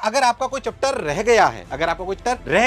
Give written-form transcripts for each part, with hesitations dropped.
अगर आपका कोई चैप्टर रह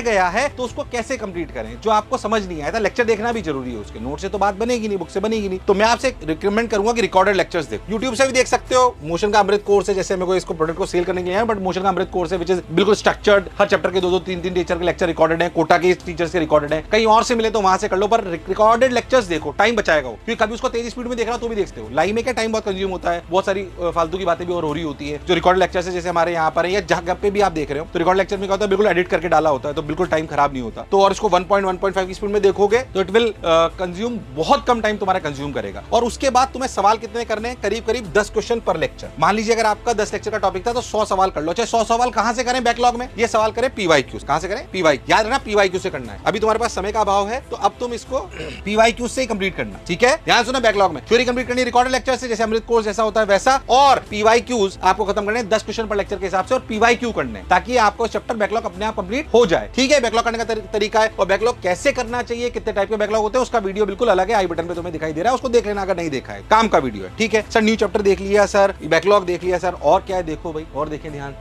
गया है तो उसको कैसे कंप्लीट करें, जो आपको समझ नहीं आया था। लेक्चर देखना भी जरूरी है, उसके नोट से तो बात बनेगी नहीं, बुक से बनेगी नहीं। तो मैं आपसे रिकमेंड करूंगा कि रिकॉर्डेड लेक्चर्स देखो, यूट्यूब से भी देख सकते हो। मोशन का अमृत कोर्स है, जैसे मेरे को इसको प्रोडक्ट को सेल करने के लिए है, बट मोशन का अमृत कोर्स है विच इज बिल्कुल स्ट्रक्चर्ड, हर चैप्टर के 2-2 3-3 टीचर के लेक्चर रिकॉर्डेड है, कोटा के टीचर्स के रिकॉर्डेड है। कहीं और से मिले तो वहां से कर लो, पर रिकॉर्डेड लेक्चर्स देखो, टाइम बचाएगा वो। क्योंकि कभी उसको तेज स्पीड में देख रहा तो भी देख सकते हो, लाइव में क्या टाइम बहुत कंज्यूम होता है, बहुत सारी फालतू की बातें भी और हो रही होती है। जो रिकॉर्डेड लेक्चर्स है जैसे हमारे यहाँ पर है या जगह पे भी आप देख रहे हो, तो रिकॉर्ड लेक्चर में क्या होता है, बिल्कुल एडिट करके डाला होता है, तो बिल्कुल टाइम खराब नहीं होता। तो और इसको 1.1.5 की स्पीड में देखोगे तो इट विल कंज्यूम, बहुत कम टाइम तुम्हारा कंज्यूम करेगा। और उसके बाद तुम्हें सवाल कितने करने हैं, करीब करीब 10 क्वेश्चन पर लेक्चर। मान लीजिए अगर आपका 10 लेक्चर का टॉपिक था तो 100 सवाल कर लो। चाहे 100 सवाल कहां से करें, बैकलॉग में, ये सवाल करें पीवाईक्यूज। कहां से करें, पीवाई, याद रखना पीवाईक्यू से करना है। अभी तुम्हारे पास समय का अभाव है तो अब तुम इसको पीवाईक्यू से ही कंप्लीट करना, ठीक है। ध्यान सुनो, बैकलॉग में थ्योरी कंप्लीट करनी, रिकॉर्डेड लेक्चर से जैसे अमृत कोर्स जैसा होता है वैसा, और पीवाईक्यूज आपको खत्म करने 10 क्वेश्चन पर लेक्चर के हिसाब से, और पीवाईक्यू करने, ताकि आपको चैप्टर बैकलॉग अपने आप कंप्लीट हो जाए, ठीक है। बैकलॉग करने का तरीका है, और बैकलॉग कैसे करना चाहिए, कितने टाइप के बैकलॉग होते हैं, उसका वीडियो बिल्कुल अलग है, आई बटन पे तुम्हें दिखाई दे रहा है, उसको देख लेना अगर नहीं देखा है, काम का वीडियो है, ठीक है सर। न्यू चैप्टर देख लिया सर, बैकलॉग देख लिया सर, और क्या है देखो भाई, और देखें ध्यान।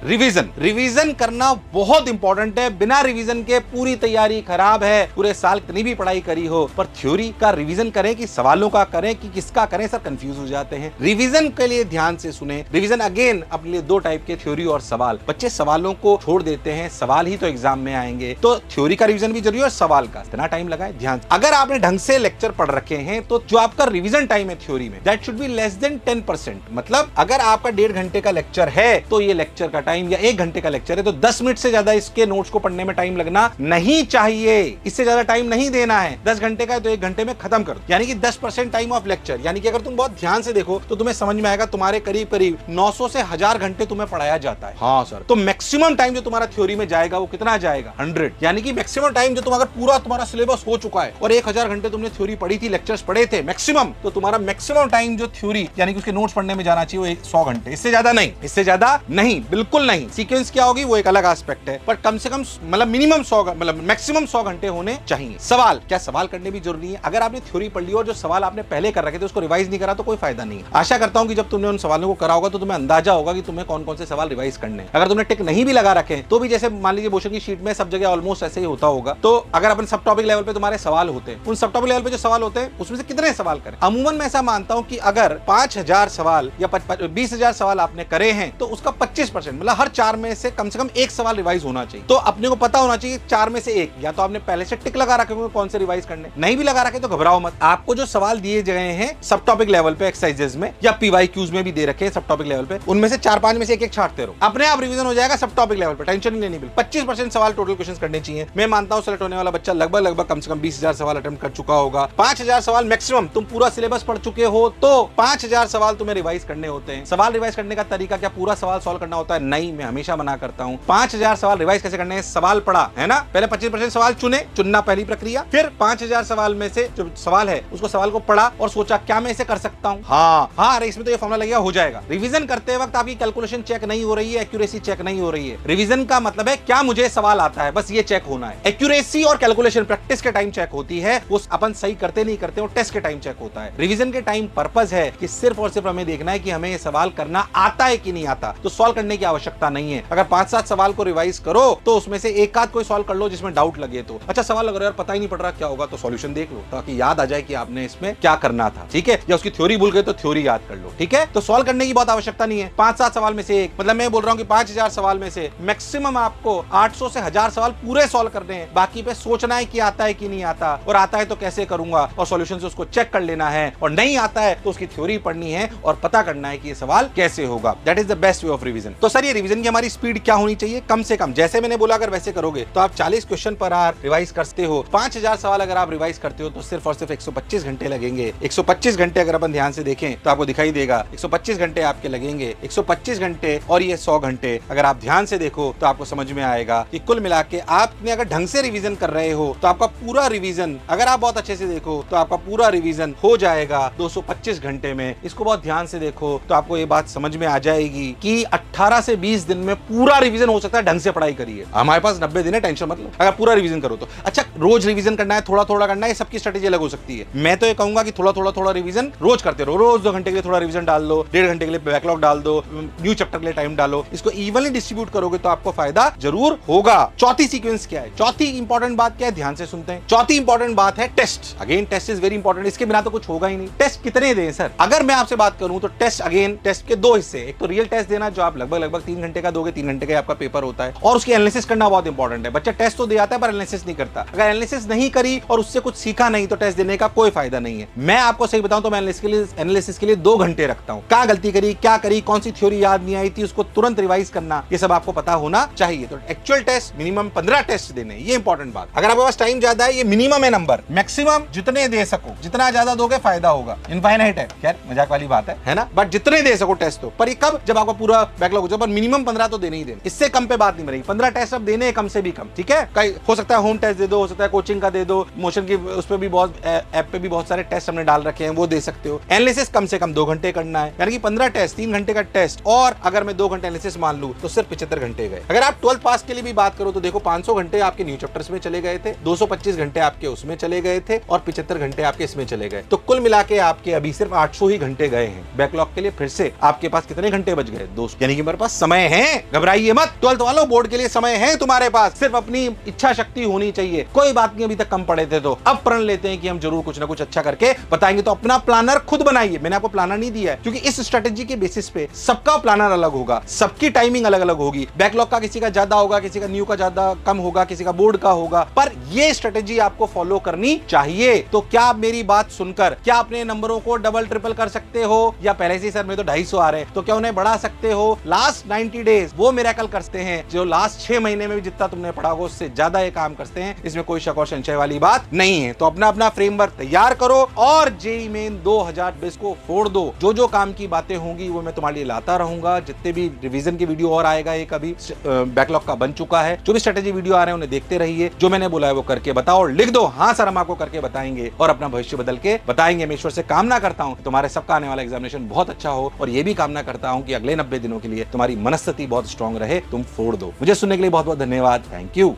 रिवीजन करना बहुत इंपॉर्टेंट है, बिना रिवीजन के पूरी तैयारी खराब है। पूरे साल कितनी भी पढ़ाई करी हो, पर थ्योरी का रिवीजन करें कि सवालों का करें कि किसका करें, सर कंफ्यूज हो जाते हैं। रिवीजन के लिए ध्यान से सुने। रिवीजन अगेन अपने लिए 2 टाइप के, थ्योरी और सवाल। बच्चे सवालों को छोड़ देते हैं, सवाल ही तो एग्जाम में आएंगे, तो थ्योरी का रिवीजन भी जरूरी है और सवाल का इतना टाइम लगाए ध्यान। अगर आपने ढंग से लेक्चर पढ़ रखे हैं तो जो आपका रिवीजन टाइम है थ्योरी में, that should be less than 10%। मतलब अगर आपका 1.5 घंटे का लेक्चर है तो ये लेक्चर का टाइम, या 1 घंटे का लेक्चर है तो 10 मिनट से ज्यादा इसके नोट्स को पढ़ने में टाइम लगना नहीं चाहिए। इससे ज्यादा टाइम नहीं देना है। 10 घंटे का है तो 1 घंटे में खत्म कर दो, यानी कि 10% टाइम ऑफ लेक्चर। यानी कि अगर तुम बहुत ध्यान से देखो तो तुम्हें समझ में आएगा तुम्हारे करीब करीब 900 से 1000 घंटे तुम्हें पढ़ाया जाता है। हाँ सर, तो मैक्सिमम टाइम जो तुम्हारा थ्योरी में जाएगा वो कितना जाएगा, 100। यानी कि मैक्सिमम टाइम जो तुम अगर पूरा तुम्हारा सिलेबस हो चुका है और 1000 घंटे तुमने थ्योरी पढ़ी थी, लेक्चर्स पढ़े थे मैक्सिमम, तो तुम्हारा मैक्सिमम टाइम जो थ्योरी यानी कि उसके नोट्स पढ़ने में जाना चाहिए वो 100 घंटे, इससे ज्यादा नहीं, इससे ज्यादा नहीं, बिल्कुल नहीं। सीक्वेंस क्या होगी वो एक अलग एस्पेक्ट है, पर कम से कम मतलब मिनिमम 100 मतलब मैक्सिमम 100 घंटे होने चाहिए। सवाल क्या, सवाल करने भी जरूरी है। अगर आपने थ्योरी पढ़ ली और जो सवाल आपने पहले कर रखे थे उसको रिवाइज नहीं करा तो कोई फायदा नहीं है। आशा करता हूं कि जब तुमने उन सवालों को करा होगा तो तुम्हें अंदाजा होगा कि तुम्हें कौन कौन से सवाल रिवाइज करने हैं। अगर तुमने टिक नहीं भी लगा रखे तो भी, जैसे मान लीजिए मोशन की शीट में सब जगह ऑलमोस्ट ऐसे ही होता होगा, तो अगर अपन सब टॉपिक लेवल पे तुम्हारे सवाल होते हैं, उन सब टॉपिक लेवल पे जो सवाल होते हैं उसमें से कितने सवाल करें। अमूमन मैं ऐसा मानता हूं कि अगर 5000 सवाल या 20,000 सवाल आपने करे हैं तो उसका 25% मतलब हर 4 में से कम 1 सवाल रिवाइज होना चाहिए। तो अपने को पता होना चाहिए 4 में से 1, या तो आपने पहले से टिक लगा रखे होंगे कौन से रिवाइज करने, नहीं भी लगा रखे तो घबराओ मत। आपको जो सवाल दिए गए हैं सब टॉपिक लेवल पे एक्सरसाइजेज में या पीवाईक्यूज में भी दे रखे हैं सब टॉपिक लेवल पे, उनमें से 4-5 में से एक छांटते रहो, अपने आप रिवीजन हो जाएगा सब टॉपिक लेवल पे, टेंशन नहीं लेनी। 25% सवाल टोटल क्वेश्चन करने चाहिए। मैं मानता हूं सेलेक्ट होने वाला बच्चा लगभग कम से कम 20,000 सवाल अटेम्प्ट कर चुका होगा। 5,000 सवाल मैक्सिमम, तुम पूरा सिलेबस पढ़ चुके हो तो 5,000 सवाल तुम्हें रिवाइज करने होते हैं। सवाल रिवाइज करने का तरीका क्या पूरा सवाल सॉल्व करना होता है? नहीं, मैं हमेशा मना करता हूं। 5,000 सवाल रिवाइज कैसे करने हैं? सवाल पढ़ा है ना, पहले 25% सवाल चुनना पहली प्रक्रिया, फिर 5,000 सवाल में से जो सवाल है उसको सवाल को पढ़ा और सोचा क्या मैं इसे कर सकता हूं। हाँ अरे इसमें तो ये फॉर्मूला लगेगा, हो जाएगा। रिवीजन करते वक्त आपकी कैलकुलेशन चेक नहीं हो रही है, एक्यूरेसी चेक नहीं हो रही है। रिवीजन का मतलब है क्या मुझे सवाल आता है, बस ये चेक होना है। एक्यूरेसी और कैलकुलेशन प्रैक्टिस के टाइम चेक होती है, वो अपन सही करते नहीं करते, वो टेस्ट के टाइम चेक होता है। रिवीजन के टाइम पर्पस है कि सिर्फ और सिर्फ हमें देखना है कि हमें ये सवाल करना आता है कि नहीं आता, तो सॉल्व करने की आवश्यकता नहीं है। अगर 5-7 सवाल को रिवाइज करो तो उसमें से एक आध कोई सॉल्व कर लो जिसमें डाउट लगे तो। अच्छा सवाल अगर यार पता ही नहीं पड़ रहा क्या होगा तो सॉल्यूशन देख लो ताकि याद आ जाए कि आपने इसमें क्या करना था, ठीक है। या उसकी थ्योरी भूल गए तो थ्योरी याद कर लो, ठीक है। तो सॉल्व करने की बहुत आवश्यकता नहीं है। 5-7 सवाल में से एक, मतलब मैं बोल रहा हूं कि 5,000 सवाल में से मैक्सिमम आपको 800 से 1000 सवाल पूरे सॉल्व करने हैं। बाकी पे सोचना है कि आता है कि नहीं आता, और आता है तो कैसे करूंगा, और सॉल्यूशन से उसको चेक कर लेना है, और नहीं आता है तो उसकी थ्योरी पढ़नी है और पता करना है कि ये सवाल कैसे होगा। That is the best way of revision. तो सर ये रिवीजन की हमारी स्पीड क्या होनी चाहिए? कम से कम, जैसे मैंने बोला अगर वैसे करोगे तो आप 40 क्वेश्चन पर आवर रिवाइज करते हो। 5,000 सवाल अगर आप रिवाइज करते हो तो सिर्फ और सिर्फ 125 घंटे लगेंगे। 125 घंटे अगर अपन ध्यान से देखें तो आपको दिखाई देगा 125 घंटे आपके लगेंगे। 125 घंटे और ये 100 घंटे अगर आप ध्यान से देखो तो आपको समझ में आएगा कि कुल मिला के आपने अगर ढंग से रिवीजन कर रहे हो तो आपका पूरा रिवीजन, अगर आप बहुत अच्छे से देखो तो आपका पूरा रिवीजन हो जाएगा 225 घंटे में। इसको बहुत ध्यान से देखो तो आपको ये बात समझ में आ जाएगी कि 18 से 20 दिन में पूरा रिवीजन हो सकता है। ढंग से पढ़ाई करिए, हमारे पास 90 दिन है, टेंशन मतलब अगर पूरा रिवीजन करो तो। अच्छा रोज रिवीजन करना है, थोड़ा थोड़ा करना है, सबकी स्ट्रेटेजी अलग हो सकती है। मैं तो ये कहूंगा कि थोड़ा रिवीजन रोज करते रहो। रोज 2 घंटे के लिए थोड़ा रिवीजन डाल दो, 1.5 घंटे के लिए बैकलॉग डाल दो, न्यू चैप्टर के लिए टाइम डालो। इसको इवनली डिस्ट्रीब्यूट करोगे तो आपको फायदा जरूर होगा। चौथी सीक्वेंस क्या है, चौथी इंपॉर्टेंट बात क्या है, ध्यान से सुनते हैं। चौथी इंपॉर्टेंट बात है test. Again test is very important, इसके बिना तो कुछ होगा ही नहीं। टेस्ट कितने दें सर? अगर मैं आपसे बात करूं तो टेस्ट, अगेन टेस्ट के दो हिस्से, एक तो रियल टेस्ट देना जो आप लगभग 3 घंटे का दोगे, 3 घंटे का आपका पेपर होता है, और उसकी एनालिसिस करना बहुत इंपॉर्टेंट है। बच्चा टेस्ट तो दे आता है पर एनालिसिस नहीं करता। अगर एनालिसिस नहीं करी और उससे कुछ सीखा नहीं तो टेस्ट देने का कोई फायदा नहीं है। मैं आपको सही बताऊं तो मैं एनालिसिस के लिए 2 घंटे रखता हूं। क्या गलती करी, क्या करी, कौन सी थ्योरी याद नहीं आई थी, उसको तुरंत रिवाइज करना, ये सब आपको पता होना चाहिए। तो एक्चुअल टेस्ट मिनिमम 15 टेस्ट देने, ये इंपॉर्टेंट बात। अगर आपके पास टाइम ज्यादा है, ये मिनिमम है नंबर, मैक्सिमम जितने दे सको, जितना ज्यादा दोगे फायदा होगा। इनफाइनाइट है, खैर मजाक वाली बात है ना, बट जितने दे सको टेस्ट तो। पर ये कब, जब आपका पूरा बैकलॉग हो जाए, पर मिनिमम 15 तो देने ही देने, इससे कम पे बात नहीं बनेगी। 15 टेस्ट अब देने कम से भी कम, ठीक है। कई हो सकता है होम टेस्ट दे दो, हो सकता है कोचिंग का दे दो, मोशन की उस पर भी बहुत ऐप पे भी बहुत सारे टेस्ट हमने डाल रखे हैं, वो दे सकते हो। एनालिसिस कम से कम 2 घंटे करना है, यानी कि 15 टेस्ट, 3 घंटे का टेस्ट, और अगर मैं 2 घंटे एनालिसिस मान लूं तो सिर्फ 75 घंटे गए। अगर आप 12th पास के लिए भी बात करो तो देखो 500 घंटे आपके न्यू चैप्टर्स में चले गए थे, 225 घंटे आपके उसमें चले गए थे, और 75 घंटे आपके इसमें चले गए। तो कुल मिला के आपके अभी सिर्फ 800 ही घंटे गए हैं बैकलॉग के लिए। फिर से आपके पास कितने घंटे बच गए दोस्त, यानी कि मेरे पास समय है, घबराइए मत। 12th वालों, बोर्ड के लिए समय है तुम्हारे पास, सिर्फ अपनी इच्छा शक्ति होनी चाहिए। कोई बात नहीं, अभी तक कम पढ़े थे तो अब प्रण लेते हैं कि हम जरूर कुछ ना कुछ अच्छा करके बताएंगे। तो अपना प्लानर खुद बनाइए, मैंने आपको प्लानर नहीं दिया है, क्योंकि इस स्ट्रेटेजी के बेसिस पे सबका प्लानर अलग होगा, सबकी टाइमिंग अलग अलग होगी। बैकलॉग का किसी का ज्यादा होगा, किसी का न्यू का ज्यादा कम होगा, किसी का बोर्ड का होगा, पर ये स्ट्रेटेजी आपको फॉलो करनी चाहिए। तो क्या आप मेरी बात सुनकर क्या अपने नंबरों को डबल ट्रिपल कर सकते हो, या पहले से सर में तो 250 आ रहे हैं तो क्या उन्हें बढ़ा सकते हो? लास्ट 90 डेज वो मिरेकल करते हैं जो लास्ट 6 महीने में भी जितना तुमने पढ़ा होगा उससे ज्यादा ये काम करते हैं। इसमें कोई शक और संशय वाली बात नहीं है। तो अपना अपना फ्रेमवर्क तैयार करो और जेईई मेन 2020 को फोड़ दो। जो जो काम की बातें होंगी वो मैं तुम्हारे लिए लाता रहूंगा। जितने भी रिवीजन की वीडियो और आएगा, एक अभी बैकलॉग का बन चुका है, जो भी स्ट्रेटेजी वीडियो आ रहे हैं उन्हें देखते रहिए। जो मैंने बोला है वो करके बताओ और लिख दो, हाँ सर हम आपको करके बताएंगे और अपना भविष्य बदल के बताएंगे। मैं ईश्वर से कामना करता हूं तुम्हारे सबका आने वाला एग्जामिनेशन बहुत अच्छा हो, और ये भी कामना करता हूं कि अगले 90 दिनों के लिए तुम्हारी मनस्थिति बहुत स्ट्रांग रहे, तुम फोड़ दो। मुझे सुनने के लिए बहुत बहुत धन्यवाद। Thank you.